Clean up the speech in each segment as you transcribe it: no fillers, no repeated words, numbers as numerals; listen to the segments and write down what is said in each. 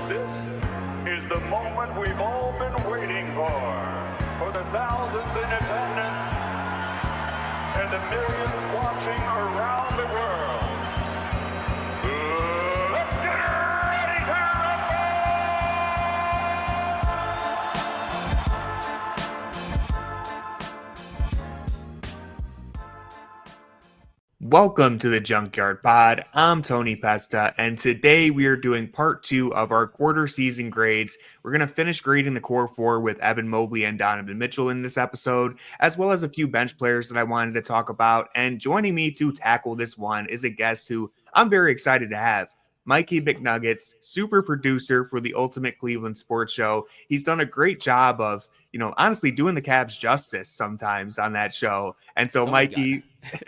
This is the moment we've all been waiting for the thousands in attendance and the millions watching around the world. Let's get ready to Welcome to the Junkyard Pod. I'm Tony Pesta, and today we are doing part 2 of our quarter season grades. We're going to finish grading the core 4 with Evan Mobley and Donovan Mitchell in this episode, as well as a few bench players that I wanted to talk about. And joining me to tackle this one is a guest who I'm very excited to have. Mikey McNuggets, super producer for the Ultimate Cleveland Sports Show. He's done a great job of, honestly doing the Cavs justice sometimes on that show. And so, Mikey,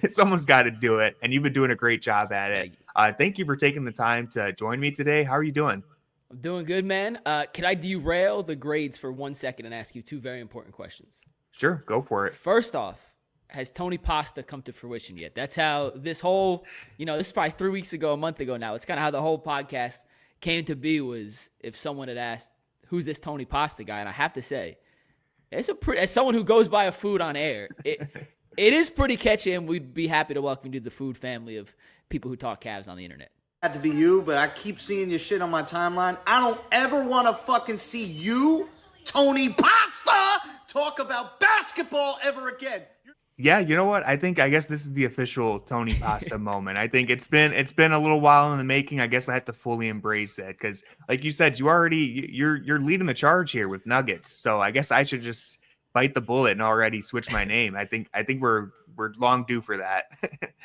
someone's got to do it, and you've been doing a great job at it. Thank you for taking the time to join me today. How are you doing? I'm doing good, man. Can I derail the grades for 1 second and ask you two very important questions? Sure, go for it. First off, has Tony Pasta come to fruition yet? That's how this whole, this is probably 3 weeks ago, a month ago now. It's kind of how the whole podcast came to be, was if someone had asked, who's this Tony Pasta guy? And I have to say, as someone who goes by a food on air, it is pretty catchy, and we'd be happy to welcome you to the food family of people who talk Cavs on the internet. Had to be you, but I keep seeing your shit on my timeline. I don't ever want to fucking see you, Tony Pasta, talk about basketball ever again. Yeah, you know what? I guess this is the official Tony Pasta moment. I think it's been a little while in the making. I guess I have to fully embrace it because, like you said, you're leading the charge here with Nuggets. So I guess I should just bite the bullet and already switch my name. I think we're long due for that.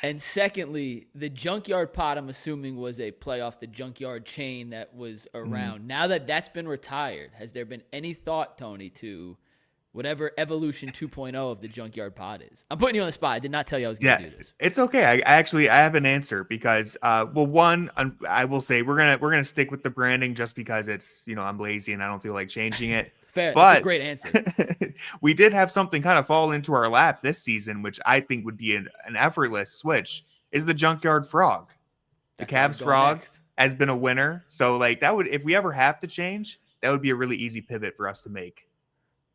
And secondly, the Junkyard Pod, I'm assuming, was a play off the Junkyard chain that was around. Now that that's been retired, has there been any thought, Tony, to whatever evolution 2.0 of the Junkyard Pod is? I'm putting you on the spot. I did not tell you I was going to do this. It's okay. I have an answer because, I will say we're gonna stick with the branding just because it's, I'm lazy and I don't feel like changing it. Fair. But that's a great answer. We did have something kind of fall into our lap this season, which I think would be an effortless switch, is the Junkyard Frog. The Cavs Frog has been a winner. So that would, if we ever have to change, that would be a really easy pivot for us to make.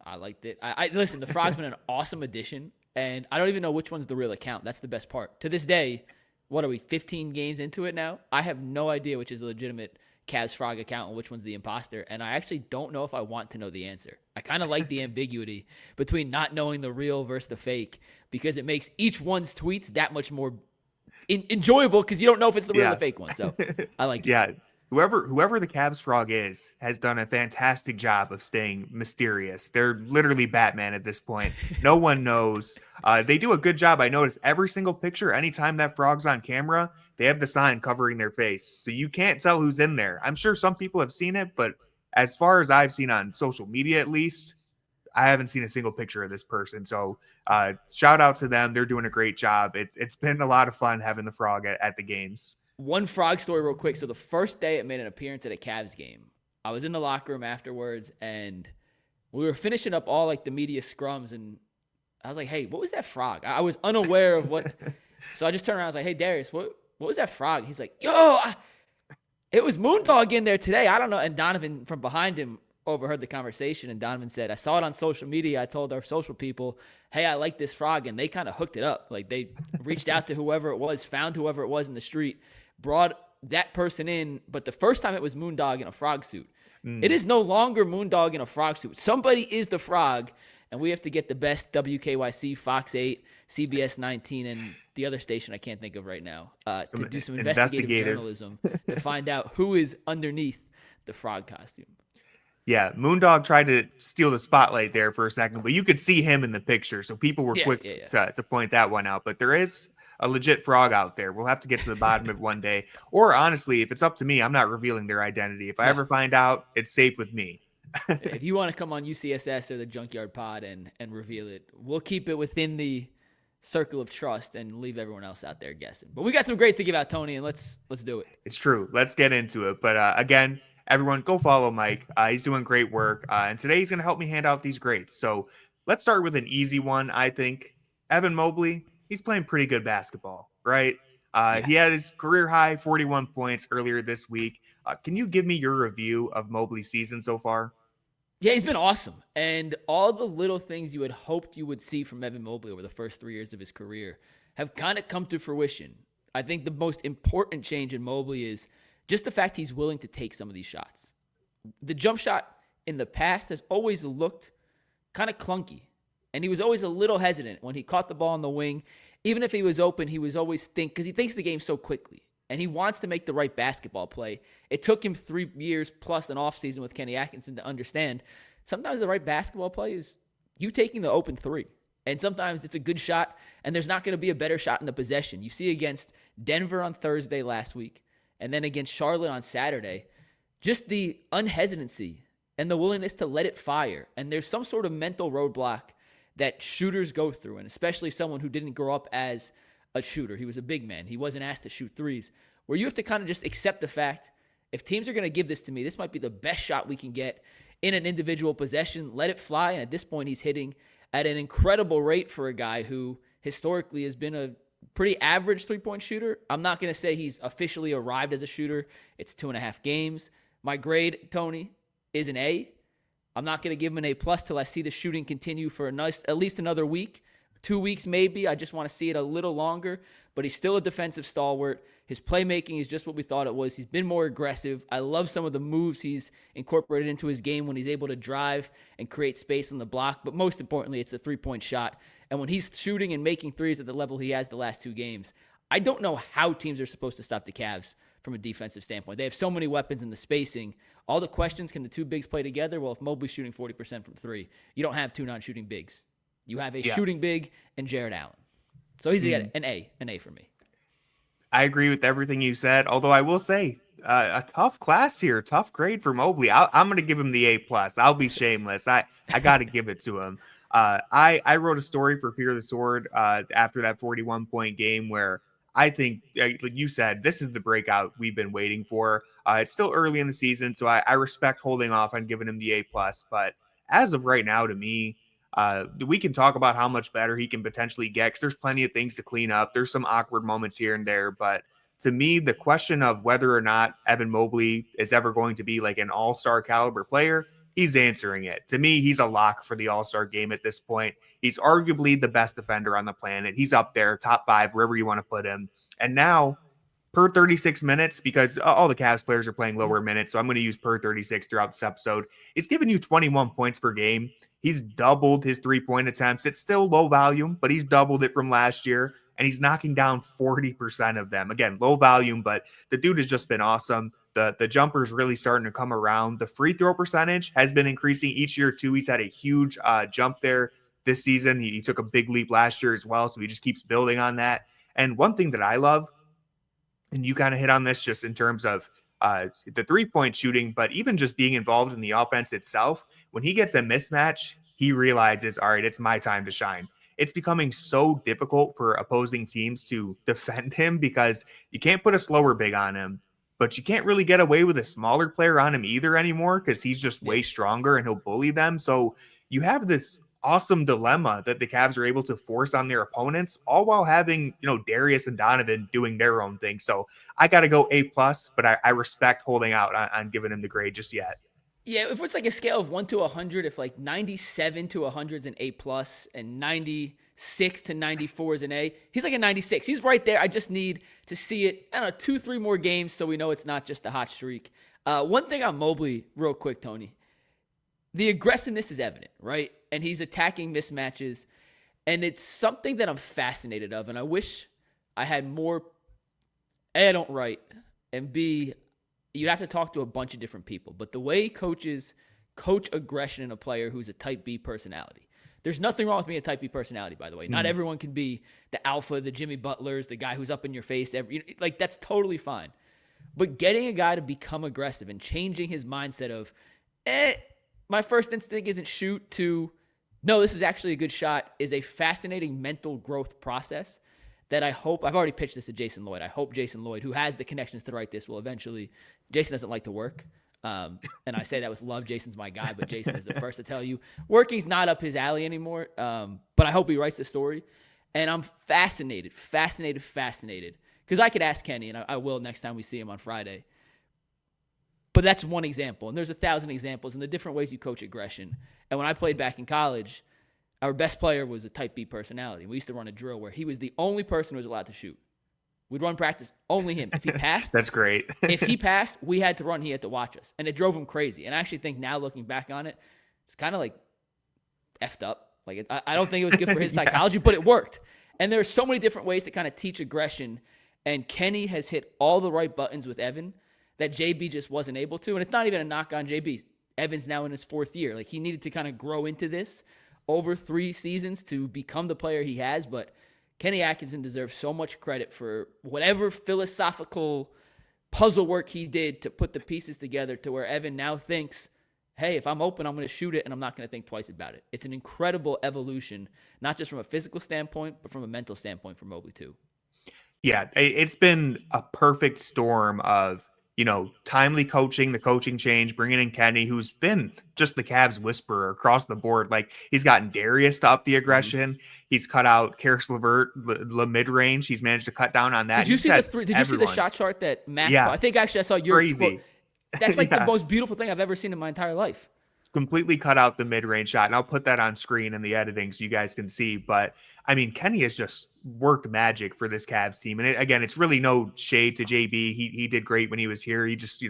I liked it. Listen, the Frog's been an awesome addition, and I don't even know which one's the real account. That's the best part. To this day, what are we, 15 games into it now? I have no idea which is a legitimate Cavs Frog account and which one's the imposter, and I actually don't know if I want to know the answer. I kind of like the ambiguity between not knowing the real versus the fake, because it makes each one's tweets that much more enjoyable because you don't know if it's the real or the fake one. So I like it. Yeah. Whoever the Cavs Frog is has done a fantastic job of staying mysterious. They're literally Batman at this point. No one knows. They do a good job. I notice every single picture, anytime that frog's on camera, they have the sign covering their face. So you can't tell who's in there. I'm sure some people have seen it, but as far as I've seen on social media, at least, I haven't seen a single picture of this person. So shout out to them. They're doing a great job. It's been a lot of fun having the frog at the games. One Frog story real quick. So the first day it made an appearance at a Cavs game, I was in the locker room afterwards, and we were finishing up all the media scrums, and I was like, hey, what was that frog? I was unaware of what. So I just turned around. I was like, hey, Darius, what was that frog? He's like, it was Moondog in there today. I don't know. And Donovan from behind him overheard the conversation, and Donovan said, I saw it on social media. I told our social people, hey, I like this frog. And they kind of hooked it up. They reached out to whoever it was, found whoever it was in the street, brought that person in. But the first time it was Moondog in a frog suit. It is no longer Moondog in a frog suit. Somebody is the frog, and we have to get the best WKYC, Fox 8, CBS 19, and the other station I can't think of right now to do some investigative journalism to find out who is underneath the frog costume. Yeah, Moondog tried to steal the spotlight there for a second, but you could see him in the picture, so people were quick to point that one out. But there is a legit frog out there. We'll have to get to the bottom of it one day. Or honestly, if it's up to me, I'm not revealing their identity. If I ever find out, it's safe with me. If you want to come on UCSS or the Junkyard Pod and reveal it, we'll keep it within the circle of trust and leave everyone else out there guessing. But we got some grades to give out, Tony, and let's do it. It's true. Let's get into it. But again, everyone, go follow Mike. He's doing great work. And today he's going to help me hand out these grades. So let's start with an easy one, I think. Evan Mobley, he's playing pretty good basketball, right? He had his career high 41 points earlier this week. Can you give me your review of Mobley's season so far? Yeah, he's been awesome. And all the little things you had hoped you would see from Evan Mobley over the first 3 years of his career have kind of come to fruition. I think the most important change in Mobley is just the fact he's willing to take some of these shots. The jump shot in the past has always looked kind of clunky. And he was always a little hesitant when he caught the ball on the wing. Even if he was open, he was always because he thinks the game so quickly. And he wants to make the right basketball play. It took him 3 years plus an offseason with Kenny Atkinson to understand sometimes the right basketball play is you taking the open three. And sometimes it's a good shot, and there's not going to be a better shot in the possession. You see against Denver on Thursday last week, and then against Charlotte on Saturday, just the unhesitancy and the willingness to let it fire. And there's some sort of mental roadblock that shooters go through, and especially someone who didn't grow up as a shooter. He was a big man. He wasn't asked to shoot threes, where you have to kind of just accept the fact, if teams are going to give this to me, this might be the best shot we can get in an individual possession. Let it fly. And at this point, he's hitting at an incredible rate for a guy who historically has been a pretty average three-point shooter. I'm not going to say he's officially arrived as a shooter. It's 2.5 games. My grade, Tony, is an A. I'm not going to give him an A+ till I see the shooting continue for at least another week. 2 weeks maybe. I just want to see it a little longer. But he's still a defensive stalwart. His playmaking is just what we thought it was. He's been more aggressive. I love some of the moves he's incorporated into his game when he's able to drive and create space on the block. But most importantly, it's a three-point shot. And when he's shooting and making threes at the level he has the last 2 games, I don't know how teams are supposed to stop the Cavs from a defensive standpoint. They have so many weapons in the spacing. All the questions, can the two bigs play together? Well, if Mobley's shooting 40% from three, you don't have 2 non-shooting bigs. You have a shooting big and Jarrett Allen. So he's an A for me. I agree with everything you said, although I will say a tough class here, tough grade for Mobley. I'm going to give him the A+. I'll be shameless. I got to give it to him. I wrote a story for Fear the Sword after that 41-point game where I think, like you said, this is the breakout we've been waiting for. It's still early in the season, so I respect holding off on giving him the A+. But as of right now, to me, we can talk about how much better he can potentially get because there's plenty of things to clean up. There's some awkward moments here and there, but to me, the question of whether or not Evan Mobley is ever going to be like an all-star caliber player, he's answering it. To me, he's a lock for the all-star game at this point. He's arguably the best defender on the planet. He's up there, top 5, wherever you want to put him. And now, per 36 minutes, because all the Cavs players are playing lower minutes, so I'm going to use per 36 throughout this episode. He's giving you 21 points per game. He's doubled his 3-point attempts. It's still low volume, but he's doubled it from last year, and he's knocking down 40% of them. Again, low volume, but the dude has just been awesome. The jumper's really starting to come around. The free throw percentage has been increasing each year, too. He's had a huge jump there this season. He took a big leap last year as well, so he just keeps building on that. And one thing that I love, and you kind of hit on this just in terms of the three-point shooting, but even just being involved in the offense itself, when he gets a mismatch, he realizes, all right, it's my time to shine. It's becoming so difficult for opposing teams to defend him because you can't put a slower big on him, but you can't really get away with a smaller player on him either anymore because he's just way stronger and he'll bully them. So you have this awesome dilemma that the Cavs are able to force on their opponents, all while having, Darius and Donovan doing their own thing. So I got to go A+, but I respect holding out on giving him the grade just yet. Yeah, if it's like a scale of 1 to 100, if like 97 to 100 is an A+, and 96 to 94 is an A, he's like a 96. He's right there. I just need to see it, 2-3 more games so we know it's not just a hot streak. One thing on Mobley, real quick, Tony. The aggressiveness is evident, right? And he's attacking mismatches, and it's something that I'm fascinated of, and I wish I had more. A, I don't write, and B, you'd have to talk to a bunch of different people. But the way coaches coach aggression in a player who's a type B personality. There's nothing wrong with being a type B personality, by the way. Not everyone can be the alpha, the Jimmy Butlers, the guy who's up in your face. That's totally fine. But getting a guy to become aggressive and changing his mindset of, my first instinct isn't shoot to, no, this is actually a good shot, is a fascinating mental growth process that I hope, I've already pitched this to Jason Lloyd. I hope Jason Lloyd, who has the connections to write this, will eventually, Jason doesn't like to work. And I say that with love. Jason's my guy, but Jason is the first to tell you working's not up his alley anymore. But I hope he writes the story. And I'm fascinated. Because I could ask Kenny, and I will next time we see him on Friday. But that's one example. And there's 1,000 examples in the different ways you coach aggression. And when I played back in college, our best player was a type B personality. We used to run a drill where he was the only person who was allowed to shoot. We'd run practice, only him. If he passed, that's great. If he passed, we had to run. He had to watch us. And it drove him crazy. And I actually think now looking back on it, it's kind of like effed up. Like I don't think it was good for his psychology, but it worked. And there are so many different ways to kind of teach aggression. And Kenny has hit all the right buttons with Evan that JB just wasn't able to. And it's not even a knock on JB. Evan's now in his 4th year. Like, he needed to kind of grow into this over 3 seasons to become the player he has. But Kenny Atkinson deserves so much credit for whatever philosophical puzzle work he did to put the pieces together to where Evan now thinks, hey, if I'm open, I'm going to shoot it, and I'm not going to think twice about it. It's an incredible evolution, not just from a physical standpoint, but from a mental standpoint for Mobley too. Yeah, it's been a perfect storm of, timely coaching, the coaching change, bringing in Kenny, who's been just the Cavs whisperer across the board. Like, he's gotten Darius to up the aggression. He's cut out Karis LeVert, the mid-range. He's managed to cut down on that. Did you see the shot chart that Matt? Yeah. I think actually I saw your crazy. Quote. That's like the most beautiful thing I've ever seen in my entire life. Completely cut out the mid-range shot, and I'll put that on screen in the editing so you guys can see. But I mean, Kenny has just worked magic for this Cavs team, and it's really no shade to JB. He did great when he was here. He just,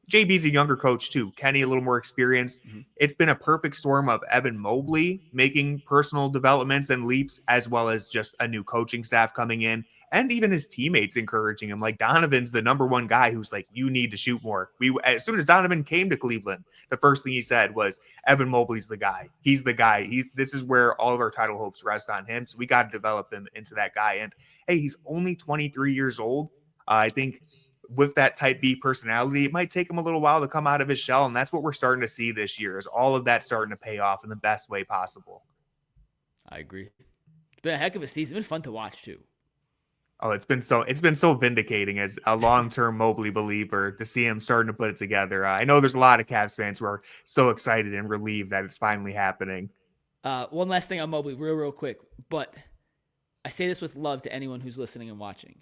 JB's a younger coach too. Kenny a little more experienced. Mm-hmm. It's been a perfect storm of Evan Mobley making personal developments and leaps, as well as just a new coaching staff coming in. And even his teammates encouraging him. Like, Donovan's the number one guy who's like, you need to shoot more. As soon as Donovan came to Cleveland, the first thing he said was, Evan Mobley's the guy. He's the guy. This is where all of our title hopes rest on him. So we got to develop him into that guy. And hey, he's only 23 years old. I think with that type B personality, it might take him a little while to come out of his shell. And that's what we're starting to see this year, is all of that starting to pay off in the best way possible. I agree. It's been a heck of a season. It's been fun to watch too. Oh, it's been so vindicating as a long-term Mobley believer to see him starting to put it together. I know there's a lot of Cavs fans who are so excited and relieved that it's finally happening. One last thing on Mobley, real quick, but I say this with love to anyone who's listening and watching.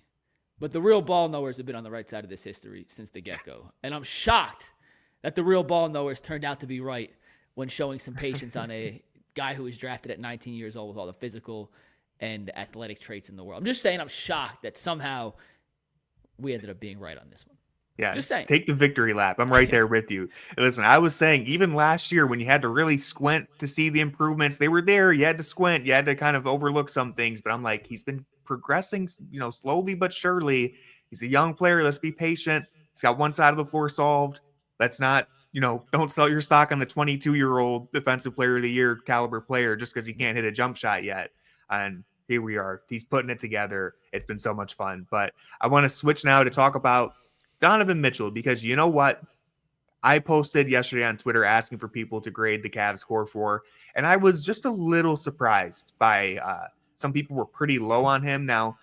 But the real ball knowers have been on the right side of this history since the get-go. And I'm shocked that the real ball knowers turned out to be right when showing some patience on a guy who was drafted at 19 years old with all the physical and athletic traits in the world. I'm just saying I'm shocked that somehow we ended up being right on this one. Yeah, just saying. Take the victory lap. I'm right there with you. Listen, I was saying even last year when you had to really squint to see the improvements, they were there. You had to squint. You had to kind of overlook some things. But I'm like, he's been progressing, slowly but surely. He's a young player. Let's be patient. He's got one side of the floor solved. Let's not, don't sell your stock on the 22-year-old defensive player of the year caliber player just because he can't hit a jump shot yet. And here we are. He's putting it together. It's been so much fun. But I want to switch now to talk about Donovan Mitchell, because you know what? I posted yesterday on Twitter asking for people to grade the Cavs core 4, and I was just a little surprised by some people were pretty low on him. Now,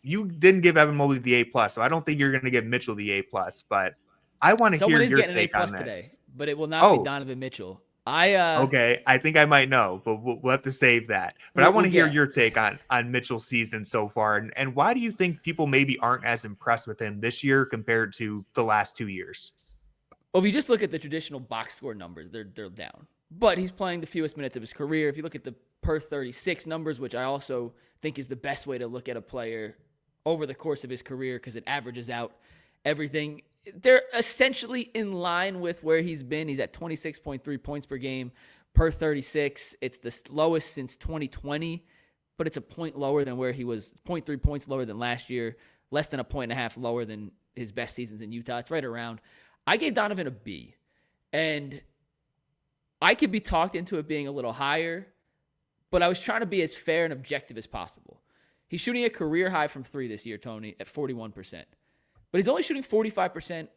you didn't give Evan Mobley the A+, so I don't think you're going to give Mitchell the A+, but I want to hear your take on this. Today, but it will not be Donovan Mitchell. Okay, I think I might know, but we'll have to save that. But I want to hear your take on Mitchell's season so far, and why do you think people maybe aren't as impressed with him this year compared to the last 2 years? Well, if you just look at the traditional box score numbers, they're down. But he's playing the fewest minutes of his career. If you look at the per 36 numbers, which I also think is the best way to look at a player over the course of his career because it averages out everything, they're essentially in line with where he's been. He's at 26.3 points per game per 36. It's the lowest since 2020, but it's a point lower than where he was, 0.3 points lower than last year, less than a point and a half lower than his best seasons in Utah. It's right around. I gave Donovan a B, and I could be talked into it being a little higher, but I was trying to be as fair and objective as possible. He's shooting a career high from 3 this year, Tony, at 41%. But he's only shooting 45%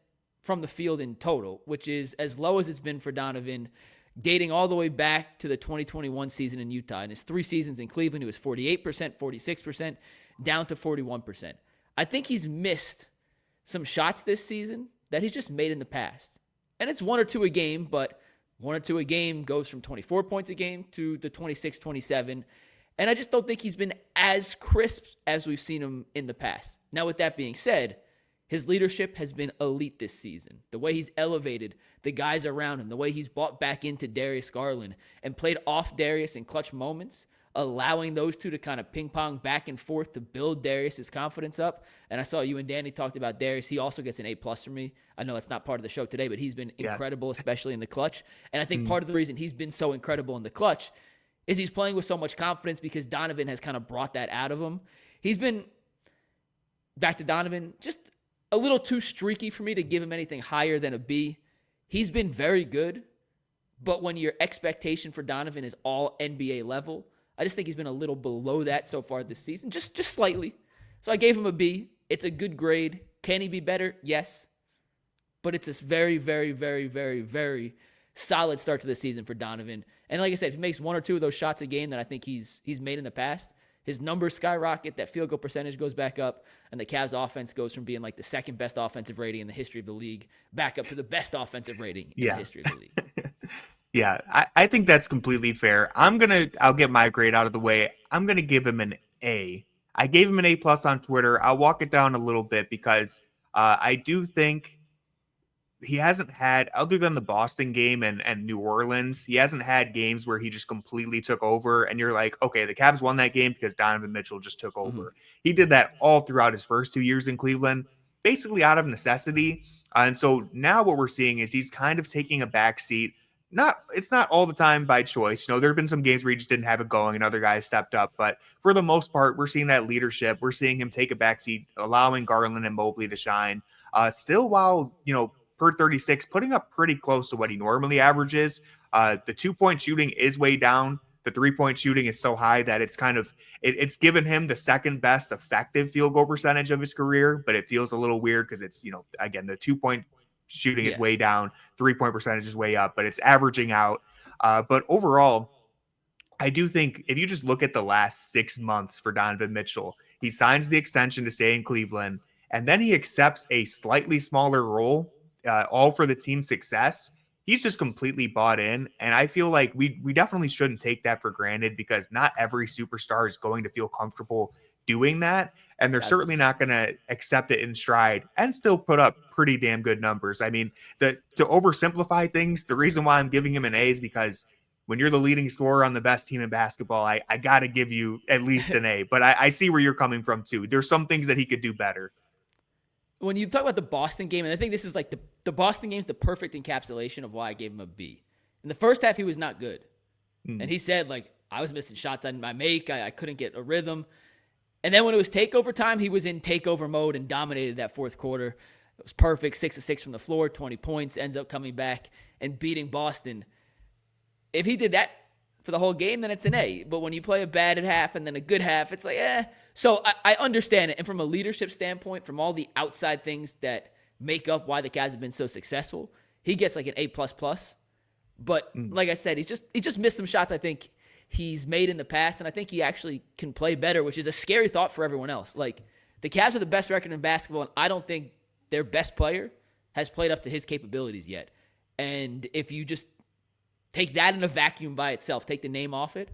from the field in total, which is as low as it's been for Donovan, dating all the way back to the 2021 season in Utah. In his 3 seasons in Cleveland, he was 48%, 46%, down to 41%. I think he's missed some shots this season that he's just made in the past. And it's 1 or 2 a game, but 1 or 2 a game goes from 24 points a game to the 26, 27. And I just don't think he's been as crisp as we've seen him in the past. Now, with that being said, His leadership has been elite this season. The way he's elevated the guys around him, the way he's bought back into Darius Garland and played off Darius in clutch moments, allowing those two to kind of ping pong back and forth to build Darius's confidence up. And I saw you and Danny talked about Darius. He also gets an A+ from me. I know that's not part of the show today, but he's been incredible, especially in the clutch. And I think part of the reason he's been so incredible in the clutch is he's playing with so much confidence because Donovan has kind of brought that out of him. He's been, back to Donovan, just a little too streaky for me to give him anything higher than a B. He's been very good, but when your expectation for Donovan is all NBA level, I just think he's been a little below that so far this season, just slightly. So I gave him a B. It's a good grade. Can he be better? Yes. But it's a very, very, very, very, very solid start to the season for Donovan. And like I said, if he makes one or two of those shots a game that I think he's made in the past, his numbers skyrocket, that field goal percentage goes back up, and the Cavs offense goes from being like the second best offensive rating in the history of the league back up to the best offensive rating in the history of the league. Yeah, I think that's completely fair. I'll get my grade out of the way. I'm going to give him an A. I gave him an A+ on Twitter. I'll walk it down a little bit because I do think he hasn't had, other than the Boston game and New Orleans, he hasn't had games where he just completely took over and you're like, okay, the Cavs won that game because Donovan Mitchell just took over. He did that all throughout his first 2 years in Cleveland, basically out of necessity. And so now what we're seeing is he's kind of taking a back seat. It's not all the time by choice. You know, there have been some games where he just didn't have it going and other guys stepped up. But for the most part, we're seeing that leadership. We're seeing him take a backseat, allowing Garland and Mobley to shine. Still, while, you know, per 36, putting up pretty close to what he normally averages. The 2-point shooting is way down. The 3-point shooting is so high that it's kind of, it's given him the second best effective field goal percentage of his career. But it feels a little weird because it's, you know, again, the 2-point shooting is way down, 3-point percentage is way up, but it's averaging out. But overall, I do think if you just look at the last 6 months for Donovan Mitchell, he signs the extension to stay in Cleveland, and then he accepts a slightly smaller role, all for the team's success. He's just completely bought in, and I feel like we definitely shouldn't take that for granted because not every superstar is going to feel comfortable doing that, and they're certainly not going to accept it in stride and still put up pretty damn good numbers. I mean, to oversimplify things, the reason why I'm giving him an A is because when you're the leading scorer on the best team in basketball, I got to give you at least an A, but I see where you're coming from too. There's some things that he could do better. When you talk about the Boston game, and I think this is like the Boston game is the perfect encapsulation of why I gave him a B. In the first half, he was not good. And he said, like, I was missing shots on my make. I couldn't get a rhythm. And then when it was takeover time, he was in takeover mode and dominated that fourth quarter. It was perfect, 6 of 6 from the floor, 20 points, ends up coming back and beating Boston. If he did that for the whole game, then it's an A. But when you play a bad at half and then a good half, it's like, eh. So I understand it. And from a leadership standpoint, from all the outside things that make up why the Cavs have been so successful, he gets like an A++. But like I said, he just missed some shots I think he's made in the past, and I think he actually can play better, which is a scary thought for everyone else. Like, the Cavs are the best record in basketball, and I don't think their best player has played up to his capabilities yet. And if you just take that in a vacuum by itself, take the name off it,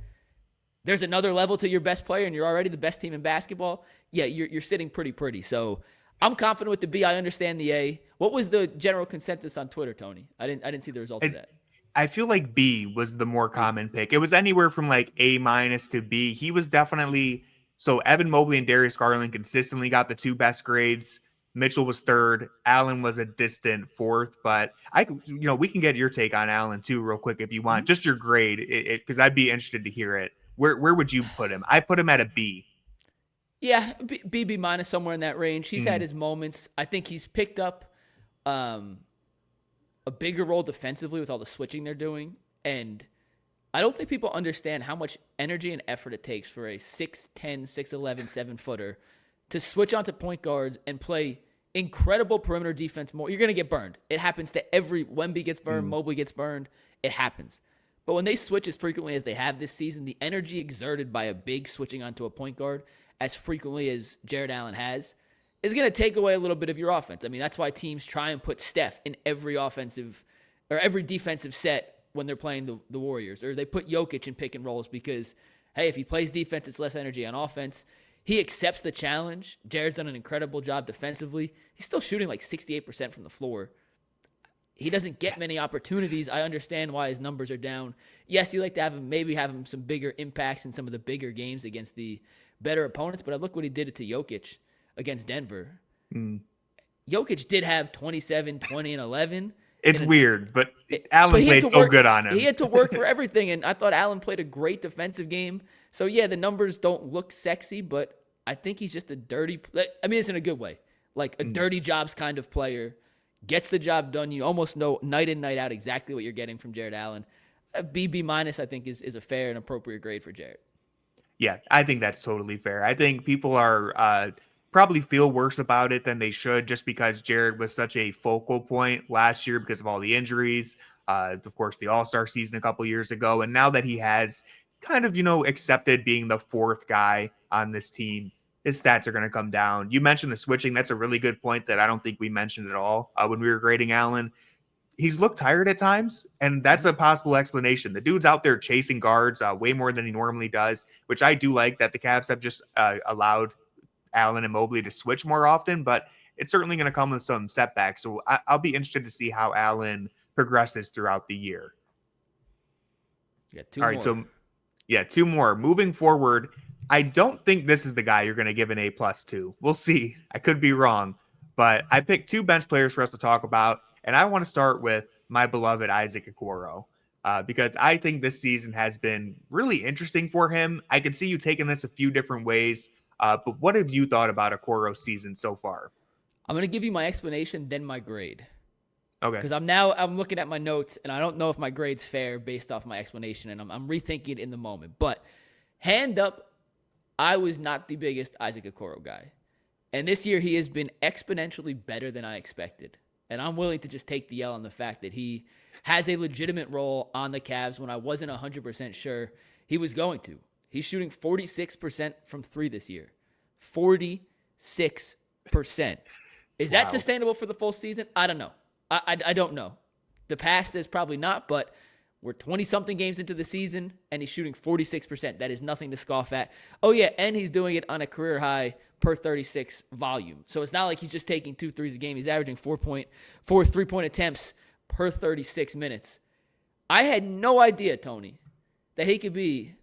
there's another level to your best player, and you're already the best team in basketball. Yeah, you're sitting pretty. So I'm confident with the B. I understand the A. What was the general consensus on Twitter, Tony? I didn't see the results of that. I feel like B was the more common pick. It was anywhere from like A- to B. He was definitely, so Evan Mobley and Darius Garland consistently got the 2 best grades. Mitchell was 3rd. Allen was a distant 4th, but we can get your take on Allen too real quick if you want, just your grade, because I'd be interested to hear it. Where would you put him? I put him at a B. Yeah, B- somewhere in that range. He's had his moments. I think he's picked up a bigger role defensively with all the switching they're doing. And I don't think people understand how much energy and effort it takes for a 6'10", 6'11", 7-footer to switch onto point guards and play incredible perimeter defense more. You're going to get burned. It happens to Wemby gets burned, Mobley gets burned. It happens. But when they switch as frequently as they have this season, the energy exerted by a big switching onto a point guard as frequently as Jarrett Allen has is going to take away a little bit of your offense. I mean, that's why teams try and put Steph in every offensive or every defensive set when they're playing the Warriors, or they put Jokic in pick and rolls because, hey, if he plays defense, it's less energy on offense. He accepts the challenge. Jarrett's done an incredible job defensively. He's still shooting like 68% from the floor. He doesn't get many opportunities. I understand why his numbers are down. Yes, you like to have him, maybe have him some bigger impacts in some of the bigger games against the better opponents, but look what he did to Jokic against Denver. Jokic did have 27, 20, and 11. It's weird, but Allen played so good on him. He had to work for everything, and I thought Allen played a great defensive game. So, yeah, the numbers don't look sexy, but I think he's just a dirty – I mean, it's in a good way. Like a dirty jobs kind of player. Gets the job done. You almost know night in, night out exactly what you're getting from Jarrett Allen. A B minus, I think, is a fair and appropriate grade for Jarrett. Yeah, I think that's totally fair. I think people are probably feel worse about it than they should just because Jarrett was such a focal point last year because of all the injuries. Of course, the All-Star season a couple years ago. And now that he has kind of, accepted being the fourth guy on this team, his stats are going to come down. You mentioned the switching. That's a really good point that I don't think we mentioned at all when we were grading Allen. He's looked tired at times, and that's a possible explanation. The dude's out there chasing guards way more than he normally does, which I do like that the Cavs have just allowed Allen and Mobley to switch more often, but it's certainly going to come with some setbacks. So I'll be interested to see how Allen progresses throughout the year. Yeah, all right, so two more. Moving forward, I don't think this is the guy you're going to give an A+ to. We'll see. I could be wrong, but I picked two bench players for us to talk about, and I want to start with my beloved Isaac Okoro because I think this season has been really interesting for him. I can see you taking this a few different ways, but what have you thought about Okoro's season so far? I'm going to give you my explanation, then my grade. Okay. Because I'm looking at my notes, and I don't know if my grade's fair based off my explanation, and I'm rethinking it in the moment. But hand up, I was not the biggest Isaac Okoro guy. And this year he has been exponentially better than I expected. And I'm willing to just take the L on the fact that he has a legitimate role on the Cavs when I wasn't 100% sure he was going to. He's shooting 46% from three this year. 46%. Is that sustainable for the full season? I don't know. I don't know. The past is probably not, but we're 20-something games into the season, and he's shooting 46%. That is nothing to scoff at. Oh, yeah, and he's doing it on a career high per 36 volume. So it's not like he's just taking 2 threes a game. He's averaging 4 3-point attempts per 36 minutes. I had no idea, Tony, that he could be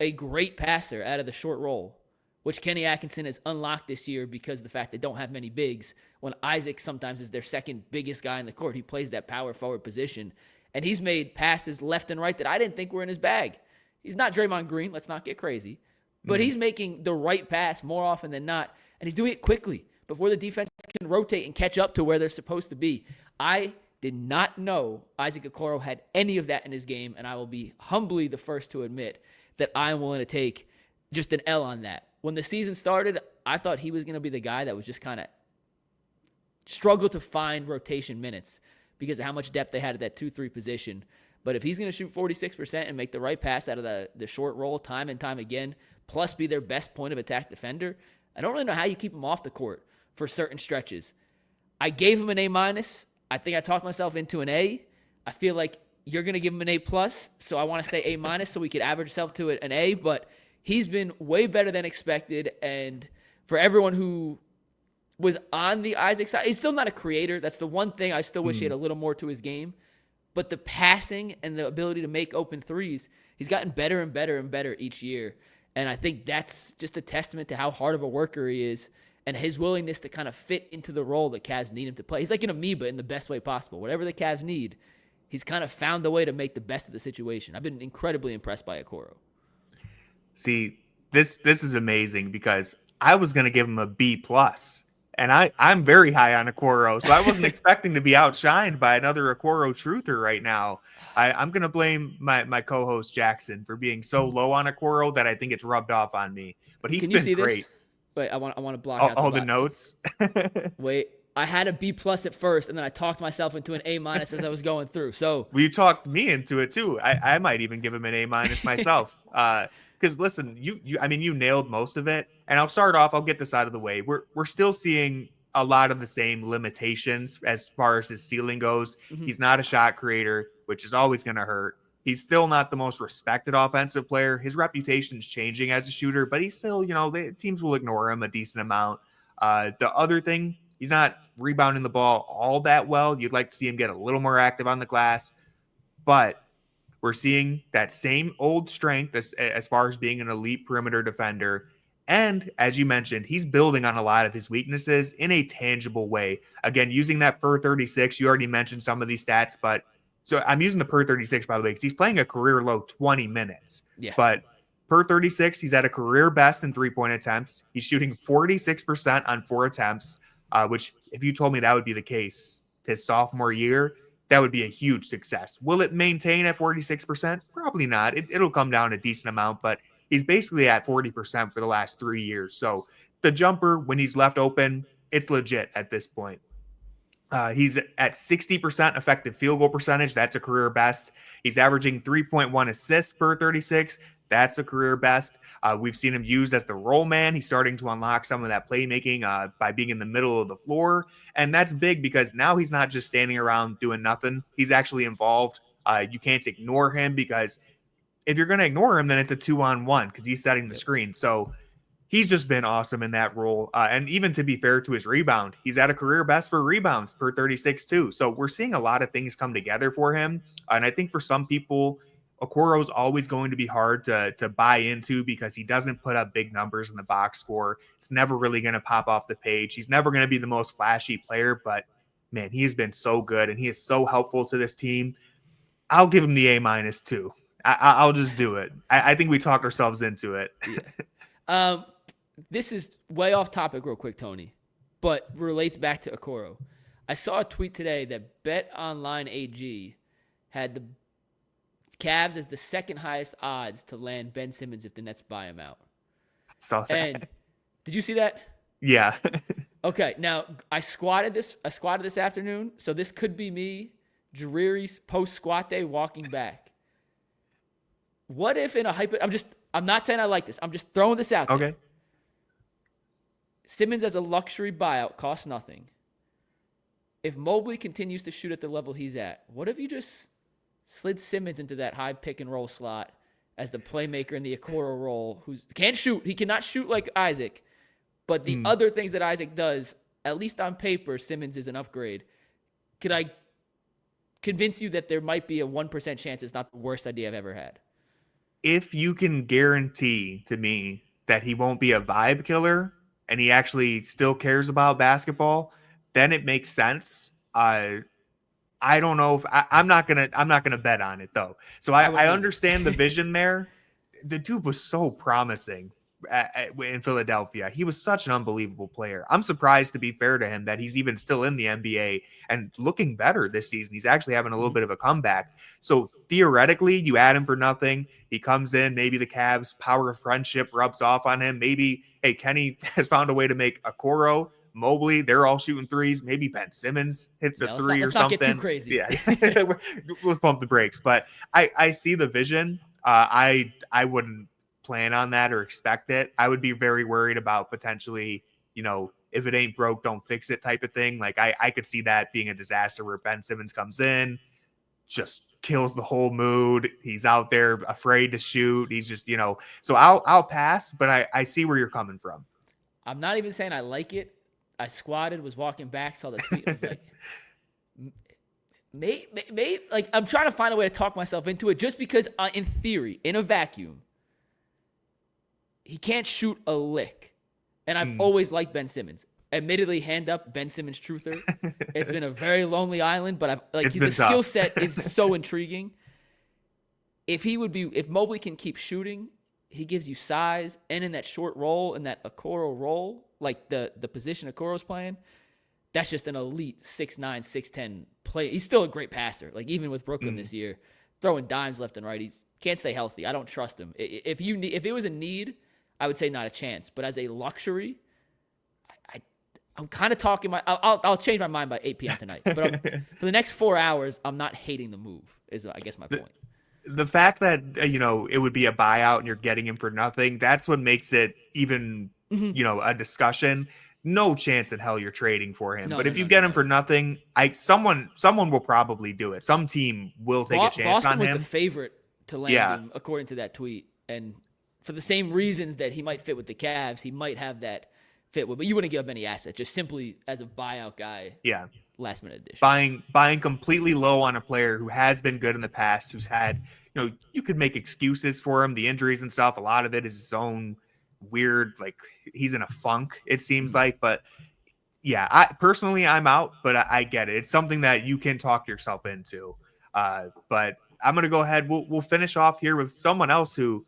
a great passer out of the short roll, which Kenny Atkinson has unlocked this year because of the fact they don't have many bigs. When Isaac sometimes is their second biggest guy in the court, he plays that power forward position. And he's made passes left and right that I didn't think were in his bag. He's not Draymond Green. Let's not get crazy. But he's making the right pass more often than not. And he's doing it quickly before the defense can rotate and catch up to where they're supposed to be. I did not know Isaac Okoro had any of that in his game. And I will be humbly the first to admit that I'm willing to take just an L on that. When the season started, I thought he was going to be the guy that was just kind of struggle to find rotation minutes because of how much depth they had at that 2-3 position. But if he's going to shoot 46% and make the right pass out of the short roll time and time again, plus be their best point of attack defender, I don't really know how you keep him off the court for certain stretches. I gave him an A-. I think I talked myself into an A. I feel like you're going to give him an A+, so I want to stay A- so we could average ourselves to an A, but he's been way better than expected, and for everyone who was on the Isaac side, he's still not a creator. That's the one thing I still wish he had a little more to his game. But the passing and the ability to make open threes, he's gotten better and better and better each year. And I think that's just a testament to how hard of a worker he is and his willingness to kind of fit into the role that Cavs need him to play. He's like an amoeba in the best way possible. Whatever the Cavs need, he's kind of found a way to make the best of the situation. I've been incredibly impressed by Okoro. See, this is amazing because I was going to give him a B+. And I'm very high on Okoro, so I wasn't expecting to be outshined by another Okoro truther right now. I'm going to blame my co-host Jackson for being so low on Okoro that I think it's rubbed off on me. But he's been great. This? Wait, I want to block out all the notes. Wait, I had a B+ at first, and then I talked myself into an A- as I was going through. So you talked me into it too. I might even give him an A- myself. Because listen, you nailed most of it. And I'll start off, I'll get this out of the way. We're still seeing a lot of the same limitations as far as his ceiling goes. Mm-hmm. He's not a shot creator, which is always going to hurt. He's still not the most respected offensive player. His reputation's changing as a shooter, but he's still, teams will ignore him a decent amount. The other thing, he's not rebounding the ball all that well. You'd like to see him get a little more active on the glass, but we're seeing that same old strength as far as being an elite perimeter defender. And as you mentioned, he's building on a lot of his weaknesses in a tangible way. Again, using that per 36, you already mentioned some of these stats, but so I'm using the per 36, by the way, because he's playing a career low 20 minutes. Yeah. But per 36, he's at a career best in 3-point attempts. He's shooting 46% on 4 attempts, which if you told me that would be the case his sophomore year, that would be a huge success. Will it maintain at 46%? Probably not. It'll come down a decent amount, but he's basically at 40% for the last 3 years. So the jumper, when he's left open, it's legit at this point. He's at 60% effective field goal percentage. That's a career best. He's averaging 3.1 assists per 36. That's a career best. We've seen him used as the roll man. He's starting to unlock some of that playmaking by being in the middle of the floor. And that's big because now he's not just standing around doing nothing. He's actually involved. You can't ignore him because if you're going to ignore him, then it's a 2-on-1 because he's setting the screen. So he's just been awesome in that role. And even to be fair to his rebound, he's at a career best for rebounds per 36 too. So we're seeing a lot of things come together for him. And I think for some people, Okoro is always going to be hard to buy into because he doesn't put up big numbers in the box score. It's never really going to pop off the page. He's never going to be the most flashy player, but man, he has been so good and he is so helpful to this team. I'll give him the A- too. I'll just do it. I think we talked ourselves into it. Yeah. This is way off topic real quick, Tony, but relates back to Okoro. I saw a tweet today that BetOnline AG had the Cavs as the second highest odds to land Ben Simmons if the Nets buy him out. Saw that. And did you see that? Yeah. Okay, now I squatted this afternoon, so this could be me, dreary post-squat day, walking back. What if in a I'm not saying I like this. I'm just throwing this out there. Okay. Simmons as a luxury buyout costs nothing. If Mobley continues to shoot at the level he's at, what if you just slid Simmons into that high pick and roll slot as the playmaker in the Okoro role who can't shoot? He cannot shoot like Isaac, but the other things that Isaac does, at least on paper, Simmons is an upgrade. Could I convince you that there might be a 1% chance it's not the worst idea I've ever had? If you can guarantee to me that he won't be a vibe killer and he actually still cares about basketball, then it makes sense. I don't know if I'm not gonna bet on it though. So I understand the vision there. The dude was so promising in Philadelphia. He was such an unbelievable player. I'm surprised, to be fair to him, that he's even still in the NBA and looking better this season. He's actually having a little bit of a comeback. So theoretically, you add him for nothing. He comes in. Maybe the Cavs' power of friendship rubs off on him. Maybe, hey, Kenny has found a way to make Okoro, Mobley, they're all shooting threes. Maybe Ben Simmons hits a three or something. Let's not get too crazy. Yeah, let's pump the brakes. But I see the vision. I wouldn't plan on that or expect it. I would be very worried about potentially, if it ain't broke, don't fix it type of thing. Like I could see that being a disaster where Ben Simmons comes in, just kills the whole mood. He's out there afraid to shoot. He's just, so I'll pass, but I see where you're coming from. I'm not even saying I like it. I squatted, was walking back, saw the tweet. I was like, maybe, like, I'm trying to find a way to talk myself into it just because, in theory, in a vacuum, he can't shoot a lick. And I've always liked Ben Simmons. Admittedly, hand up, Ben Simmons truther. It's been a very lonely island, but the skill set is so intriguing. If Mobley can keep shooting, he gives you size, and in that short roll, in that Okoro role, like the position Okoro's playing, that's just an elite 6'9", 6'10" play. He's still a great passer. Like, even with Brooklyn this year, throwing dimes left and right, he can't stay healthy. I don't trust him. If it was a need, I would say not a chance. But as a luxury, I'm kind of talking I'll change my mind by 8 p.m. tonight. But for the next 4 hours, I'm not hating the move, is I guess my point. The fact that, it would be a buyout and you're getting him for nothing, that's what makes it even, a discussion. no chance in hell you're trading for him. But if you No, get him no. for nothing, someone will probably do it. Some team will take a chance Boston on was him. the favorite to land him, according to that tweet. And for the same reasons that he might fit with the Cavs, he might have that fit with. But you wouldn't give up any asset, just simply as a buyout guy. Yeah. Last minute addition. Buying completely low on a player who has been good in the past, who's had, you could make excuses for him, the injuries and stuff. A lot of it is his own weird, like he's in a funk, it seems like. But yeah, I'm out, but I get it. It's something that you can talk yourself into. But I'm gonna go ahead. We'll finish off here with someone else who,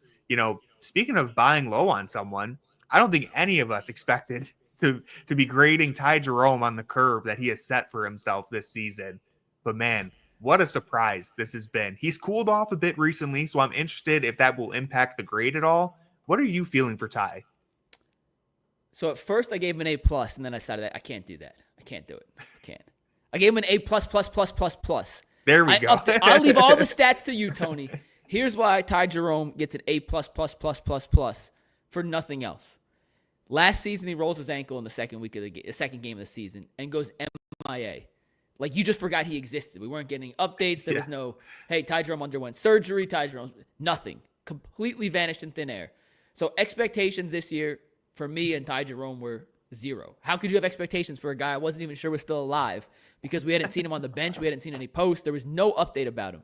speaking of buying low on someone, I don't think any of us expected to be grading Ty Jerome on the curve that he has set for himself this season. But man, what a surprise this has been. He's cooled off a bit recently, so I'm interested if that will impact the grade at all. What are you feeling for Ty? So at first I gave him an A+, and then I decided that I can't do that. I can't do it. I can't. I gave him an A+++++. There we go. I'll leave all the stats to you, Tony. Here's why Ty Jerome gets an A+++++ for nothing else. Last season, he rolls his ankle in the second game of the season and goes MIA. Like, you just forgot he existed. We weren't getting updates. There was no, hey, Ty Jerome underwent surgery. Nothing. Completely vanished in thin air. So expectations this year for me and Ty Jerome were zero. How could you have expectations for a guy I wasn't even sure was still alive because we hadn't seen him on the bench. We hadn't seen any posts. There was no update about him.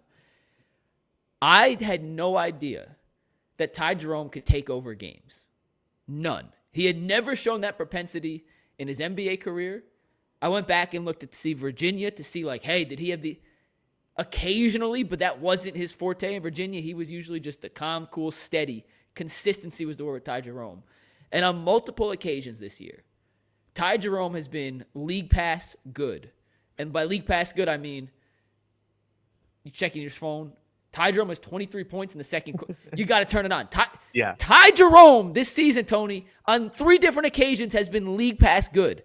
I had no idea that Ty Jerome could take over games. None. He had never shown that propensity in his NBA career. I went back and looked at Virginia to see, like, hey, did he have the occasionally, but that wasn't his forte in Virginia. He was usually just a calm, cool, steady. Consistency was the word with Ty Jerome. And on multiple occasions this year, Ty Jerome has been league pass good. And by league pass good, I mean, you checking your phone, Ty Jerome has 23 points in the second quarter. You got to turn it on. Ty Jerome this season, Tony, on 3 different occasions has been league pass good.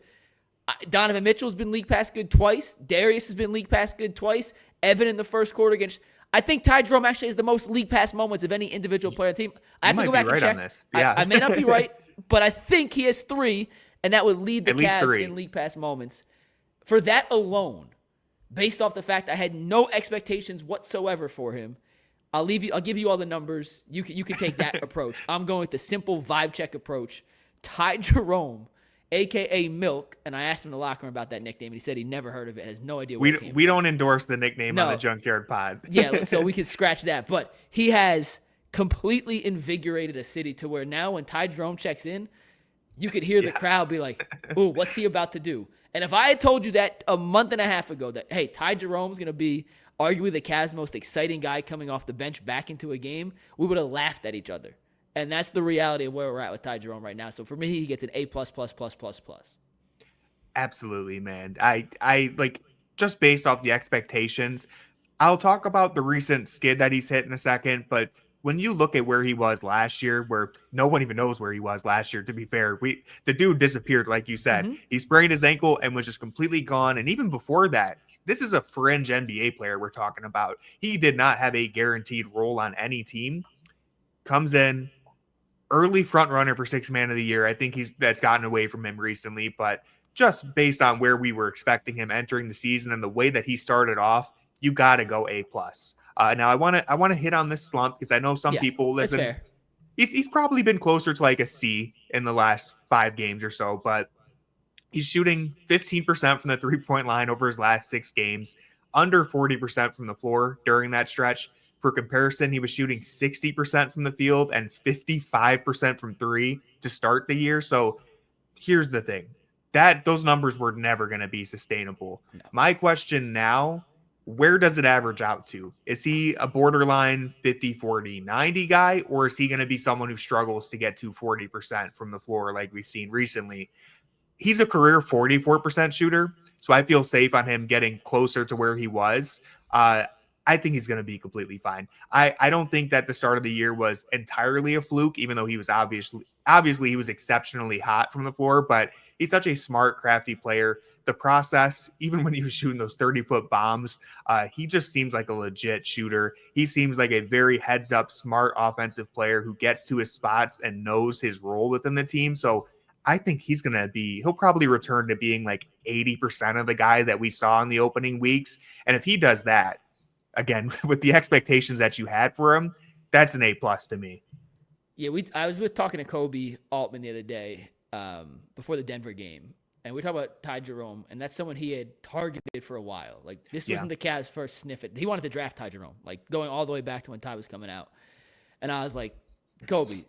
Donovan Mitchell's been league pass good twice. Darius has been league pass good twice. Evan in the first quarter against. I think Ty Jerome actually has the most league pass moments of any individual player on the team. I have to go back and check. On this. Yeah. I may not be right, but I think he has 3, and that would lead the Cavs in league pass moments. For that alone, based off the fact I had no expectations whatsoever for him, I'll give you all the numbers. You can take that approach. I'm going with the simple vibe check approach. Ty Jerome, a.k.a. Milk, and I asked him in the locker room about that nickname, and he said he never heard of it, has no idea where it came from. We don't endorse the nickname on the Junkyard Pod. Yeah, so we can scratch that. But he has completely invigorated a city to where now when Ty Jerome checks in, you could hear the crowd be like, ooh, what's he about to do? And if I had told you that a month and a half ago that, hey, Ty Jerome's going to be arguably the Cavs' most exciting guy coming off the bench back into a game, we would have laughed at each other. And that's the reality of where we're at with Ty Jerome right now. So for me, he gets an A+++++. Absolutely, man. I like, just based off the expectations, I'll talk about the recent skid that he's hit in a second, but when you look at where he was last year, where no one even knows where he was last year, to be fair, the dude disappeared, like you said. Mm-hmm. He sprained his ankle and was just completely gone. And even before that, this is a fringe NBA player we're talking about. He did not have a guaranteed role on any team. Comes in, early front runner for 6th man of the year. I think that's gotten away from him recently, but just based on where we were expecting him entering the season and the way that he started off, you got to go A+. Now I want to hit on this slump because I know some people listen. He's probably been closer to like a C in the last 5 games or so, but he's shooting 15% from the 3-point line over his last 6 games, under 40% from the floor during that stretch. For comparison, he was shooting 60% from the field and 55% from 3 to start the year. So here's the thing. Those numbers were never going to be sustainable. No. My question now, where does it average out to? Is he a borderline 50, 40, 90 guy, or is he going to be someone who struggles to get to 40% from the floor like we've seen recently? He's a career 44% shooter, so I feel safe on him getting closer to where he was. I think he's going to be completely fine. I don't think that the start of the year was entirely a fluke, even though he was obviously he was exceptionally hot from the floor, but he's such a smart, crafty player. The process, even when he was shooting those 30-foot bombs, he just seems like a legit shooter. He seems like a very heads-up, smart offensive player who gets to his spots and knows his role within the team. So I think he'll probably return to being like 80% of the guy that we saw in the opening weeks. And if he does that, again, with the expectations that you had for him, that's an A+ to me. Yeah, I was talking to Kobe Altman the other day before the Denver game, and we talked about Ty Jerome, and that's someone he had targeted for a while. Like, this wasn't the Cavs' first sniff at. He wanted to draft Ty Jerome, like going all the way back to when Ty was coming out. And I was like, Kobe,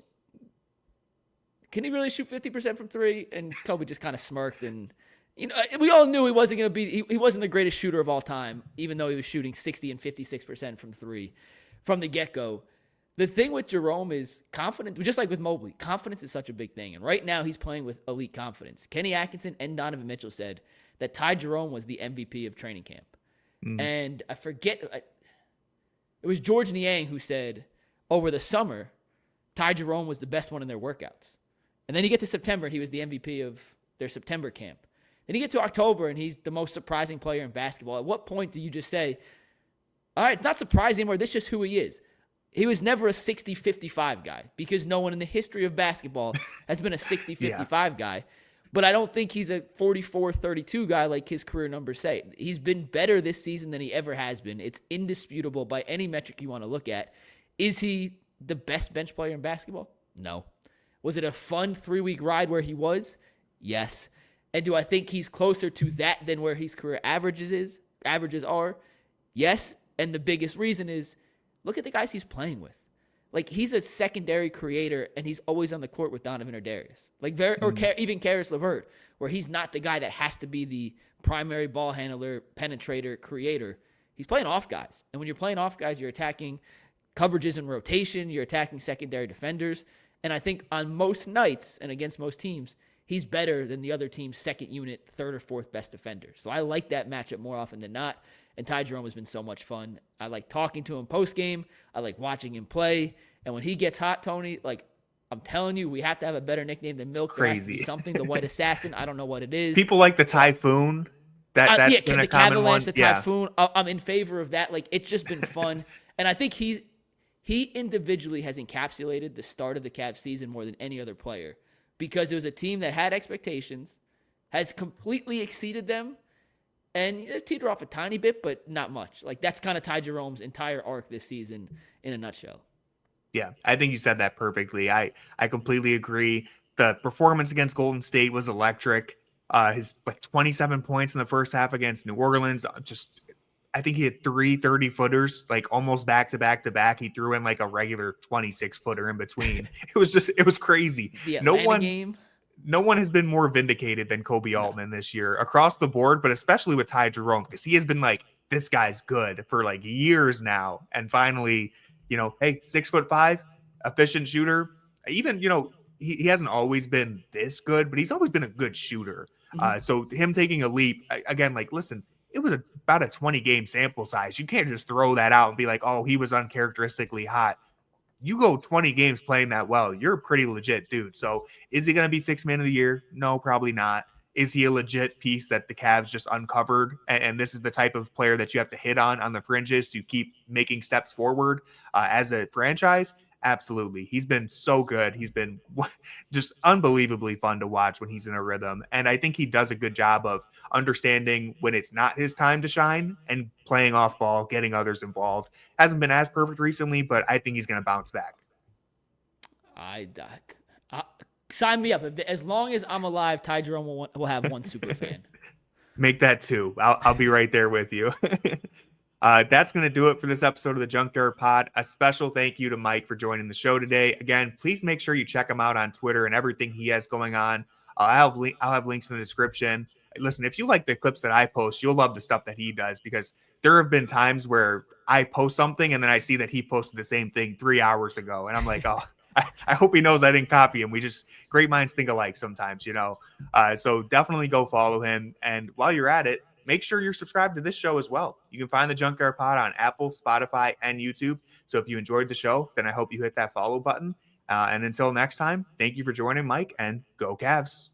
can he really shoot 50% from three? And Kobe just kind of smirked, and we all knew he wasn't going to be. He wasn't the greatest shooter of all time, even though he was shooting 60 and 56% from three from the get-go. The thing with Jerome is confidence, just like with Mobley. Confidence is such a big thing. And right now he's playing with elite confidence. Kenny Atkinson and Donovan Mitchell said that Ty Jerome was the MVP of training camp. And I forget, it was George Niang who said over the summer, Ty Jerome was the best one in their workouts. And then you get to September and he was the MVP of their September camp. Then you get to October and he's the most surprising player in basketball. At what point do you just say, all right, it's not surprising anymore. This is just who he is. He was never a 60-55 guy because no one in the history of basketball has been a 60-55 guy. But I don't think he's a 44-32 guy like his career numbers say. He's been better this season than he ever has been. It's indisputable by any metric you want to look at. Is he the best bench player in basketball? No. Was it a fun 3-week ride where he was? Yes. And do I think he's closer to that than where his career averages are? Yes. And the biggest reason is, look at the guys he's playing with. Like, he's a secondary creator, and he's always on the court with Donovan or Darius. Like, even Karis LeVert, where he's not the guy that has to be the primary ball handler, penetrator, creator. He's playing off guys. And when you're playing off guys, you're attacking coverages and rotation. You're attacking secondary defenders. And I think on most nights and against most teams, he's better than the other team's second unit, third or fourth best defender. So I like that matchup more often than not. And Ty Jerome has been so much fun. I like talking to him post-game. I like watching him play. And when he gets hot, Tony, like, I'm telling you, we have to have a better nickname than Milk. Crazy. There has to be something, the White Assassin. I don't know what it is. People like the Typhoon. That's been a common one. The Typhoon. I'm in favor of that. Like, it's just been fun. And I think he individually has encapsulated the start of the Cavs season more than any other player, because it was a team that had expectations, has completely exceeded them, and teeter off a tiny bit, but not much. Like, that's kind of Ty Jerome's entire arc this season in a nutshell. Yeah, I think you said that perfectly. I completely agree. The performance against Golden State was electric. His 27 points in the first half against New Orleans. I think he had 3 30-footers, like almost back to back to back. He threw in like a regular 26-footer in between. It was crazy. No one has been more vindicated than Kobe Altman this year across the board, but especially with Ty Jerome, because he has been like, this guy's good for like years now. And finally, hey, 6'5", efficient shooter. Even, he hasn't always been this good, but he's always been a good shooter. So him taking a leap, again, like, listen, it was about a 20-game sample size. You can't just throw that out and be like, oh, he was uncharacteristically hot. You go 20 games playing that well, you're a pretty legit dude. So is he going to be 6th man of the year? No, probably not. Is he a legit piece that the Cavs just uncovered? And this is the type of player that you have to hit on the fringes to keep making steps forward as a franchise? Absolutely. He's been so good. He's been just unbelievably fun to watch when he's in a rhythm. And I think he does a good job of understanding when it's not his time to shine and playing off ball, getting others involved. Hasn't been as perfect recently, but I think he's going to bounce back. Sign me up. As long as I'm alive, Ty Jerome will have one super fan. Make that 2. I'll be right there with you. That's going to do it for this episode of the Junkyard Pod. A special thank you to Mike for joining the show today. Again, please make sure you check him out on Twitter and everything he has going on. I'll have links in the description. Listen, if you like the clips that I post, you'll love the stuff that he does, because there have been times where I post something and then I see that he posted the same thing 3 hours ago. And I'm like, oh, I hope he knows I didn't copy him. Great minds think alike sometimes, So definitely go follow him. And while you're at it, make sure you're subscribed to this show as well. You can find the Junkyard Pod on Apple, Spotify, and YouTube. So if you enjoyed the show, then I hope you hit that follow button. And until next time, thank you for joining, Mike, and go Cavs.